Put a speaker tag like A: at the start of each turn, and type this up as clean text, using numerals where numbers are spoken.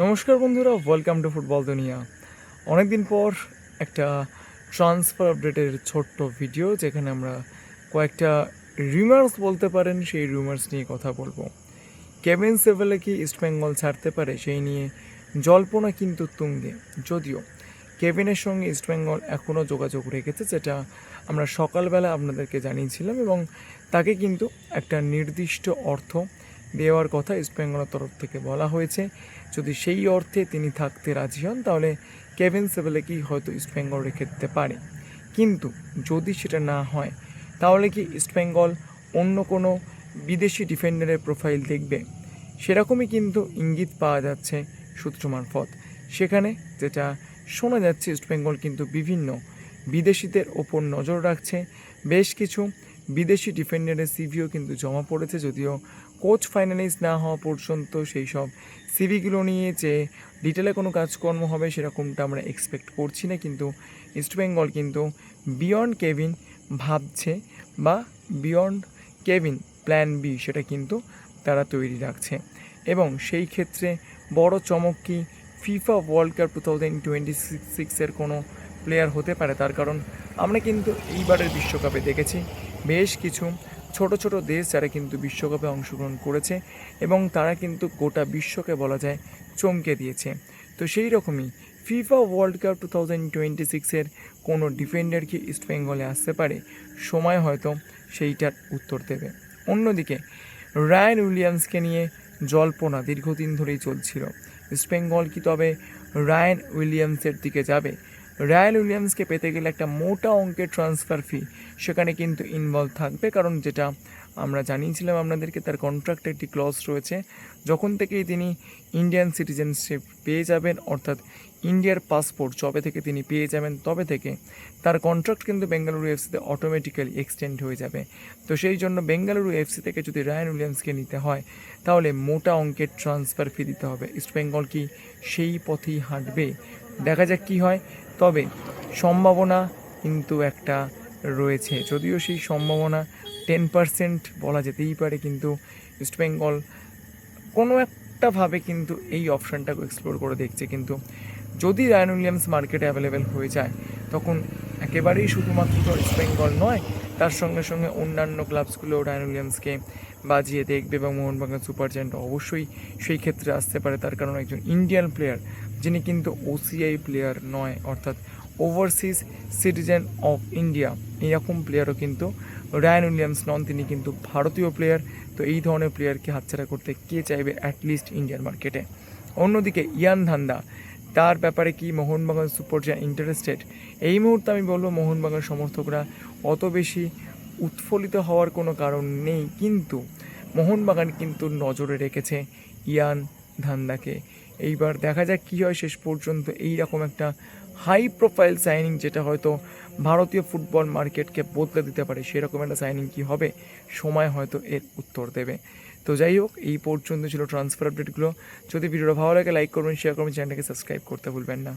A: নমস্কার বন্ধুরা, welcome to football দুনিয়া। অনেকদিন পর একটা ট্রান্সফার আপডেটের ছোট্ট ভিডিও, যেখানে আমরা কয়েকটা রিউমার্স বলতে পারেন, সেই রিউমার্স নিয়ে কথা বলবো। কেভিন সেভেলে কি ইস্টবেঙ্গল ছাড়তে পারে, সেই নিয়ে জল্পনা কিন্তু তুঙ্গে। যদিও কেভিনের সঙ্গে ইস্টবেঙ্গল এখনও যোগাযোগ রেখেছে, যেটা আমরা সকালবেলা আপনাদেরকে জানিয়েছিলাম, এবং তাকে কিন্তু একটা নির্দিষ্ট অর্থ দেওয়ার কথা ইস্টবেঙ্গলের তরফ থেকে বলা হয়েছে। যদি সেই অর্থে তিনি থাকতে রাজি হন, তাহলে কেভিন সেভেলেকেই হয়তো ইস্টবেঙ্গল রেখে দিতে পারে। কিন্তু যদি সেটা না হয়, তাহলে কি ইস্টবেঙ্গল অন্য কোনো বিদেশি ডিফেন্ডারের প্রোফাইল দেখবে? সেরকমই কিন্তু ইঙ্গিত পাওয়া যাচ্ছে সূত্র মারফত। সেখানে যেটা শোনা যাচ্ছে, ইস্টবেঙ্গল কিন্তু বিভিন্ন বিদেশিদের ওপর নজর রাখছে। বেশ কিছু বিদেশি ডিফেন্ডারের সিভিও কিন্তু জমা পড়েছে, যদিও কোচ ফাইনালাইজ না হওয়া পর্যন্ত সেই সব সিভিগুলো নিয়ে যে ডিটেলে কোনো কাজকর্ম হবে সেরকমটা আমরা এক্সপেক্ট করছি না। কিন্তু ইস্টবেঙ্গল কিন্তু বিয়ন্ড কেভিন ভাবছে, বা বিয়ন্ড কেভিন প্ল্যান বি, সেটা কিন্তু তারা তৈরি রাখছে। এবং সেই ক্ষেত্রে বড় চমক কি ফিফা ওয়ার্ল্ড কাপ 2026-এর কোনো প্লেয়ার হতে পারে? তার কারণ আমরা কিন্তু এইবারের বিশ্বকাপে দেখেছি বেশ কিছু ছোট ছোট দেশ যারা কিন্তু বিশ্বকাপে অংশগ্রহণ করেছে, এবং তারা কিন্তু গোটা বিশ্বকে বলা যায় চমকে দিয়েছে। তো সেই রকমই ফিফা ওয়ার্ল্ড কাপ 2026-এর কোনো ডিফেন্ডার কি ইস্টবেঙ্গলে আসতে পারে? সময় হয়তো সেইটার উত্তর দেবে। অন্যদিকে রায়ান উইলিয়ামসকে নিয়ে জল্পনা দীর্ঘদিন ধরেই চলছিল। ইস্টবেঙ্গল কি তবে রায়ান উইলিয়ামসের দিকে যাবে? রায়ান উইলিয়ামসকে পেতে গেলে একটা মোটা অঙ্কের ট্রান্সফার ফি সেখানে কিন্তু ইনভলভ থাকবে, কারণ যেটা আমরা জানিয়েছিলাম আপনাদেরকে, তার কন্ট্রাক্টে একটি ক্লজ রয়েছে। যখন থেকেই তিনি ইন্ডিয়ান সিটিজেনশিপ পেয়ে যাবেন, অর্থাৎ ইন্ডিয়ার পাসপোর্ট যবে থেকে তিনি পেয়ে যাবেন, তবে থেকে তার কন্ট্রাক্ট কিন্তু বেঙ্গালুরু এফসিতে অটোমেটিক্যালি এক্সটেন্ড হয়ে যাবে। তো সেই জন্য বেঙ্গালুরু এফসি থেকে যদি রায়ান উইলিয়ামসকে নিতে হয়, তাহলে মোটা অঙ্কের ট্রান্সফার ফি দিতে হবে। ইস্টবেঙ্গল কি সেই পথেই হাঁটবে? দেখা যাক কী হয়। তবে সম্ভাবনা কিন্তু একটা রয়েছে, যদিও সেই সম্ভাবনা 10% বলা যেতেই পারে। কিন্তু ইস্টবেঙ্গল কোনো একটাভাবে কিন্তু এই অপশানটাকে এক্সপ্লোর করে দেখছে। কিন্তু যদি রায়ান উইলিয়ামস মার্কেটে অ্যাভেলেবেল হয়ে যায়, তখন একেবারেই শুধুমাত্র ইস্টবেঙ্গল নয়, তার সঙ্গে সঙ্গে অন্যান্য ক্লাবসগুলো রায়ান উইলিয়ামসকে বাজিয়ে দেখবে, এবং মোহনবাগান সুপার জায়ান্ট অবশ্যই সেই ক্ষেত্রে আসতে পারে। তার কারণ একজন ইন্ডিয়ান প্লেয়ার, যিনি কিন্তু ওসিআই প্লেয়ার নয়, অর্থাৎ ওভারসিজ সিটিজেন অফ ইন্ডিয়া, এরকম প্লেয়ারও কিন্তু রায়ান উইলিয়ামস নন, তিনি কিন্তু ভারতীয় প্লেয়ার। তো এই ধরনের প্লেয়ারকে হাতছাড়া করতে কে চাইবে অ্যাটলিস্ট ইন্ডিয়ান মার্কেটে? অন্যদিকে ইয়ান ধান্দা, তার ব্যাপারে কি মোহনবাগান সুপার জায়ান্ট ইন্টারেস্টেড? এই মুহূর্তে আমি বলবো মোহনবাগান সমর্থকরা অত বেশি উৎফুল্লিত হওয়ার কোনো কারণ নেই, কিন্তু মোহনবাগান কিন্তু নজরে রেখেছে ইয়ান ধান্দাকে। এইবার দেখা যাক কী হয় শেষ পর্যন্ত। এই রকম একটা হাই প্রোফাইল সাইনিং, যেটা হয়তো ভারতীয় ফুটবল মার্কেটকে বদলে দিতে পারে, সেরকম একটা সাইনিং কি হবে, সময় হয়তো এর উত্তর দেবে। তো যাই হোক, এই পর্যন্ত ছিল ট্রান্সফার আপডেটগুলো। যদি ভিডিওটা ভালো লাগে লাইক করবেন, শেয়ার করবেন, চ্যানেলটাকে সাবস্ক্রাইব করতে ভুলবেন না।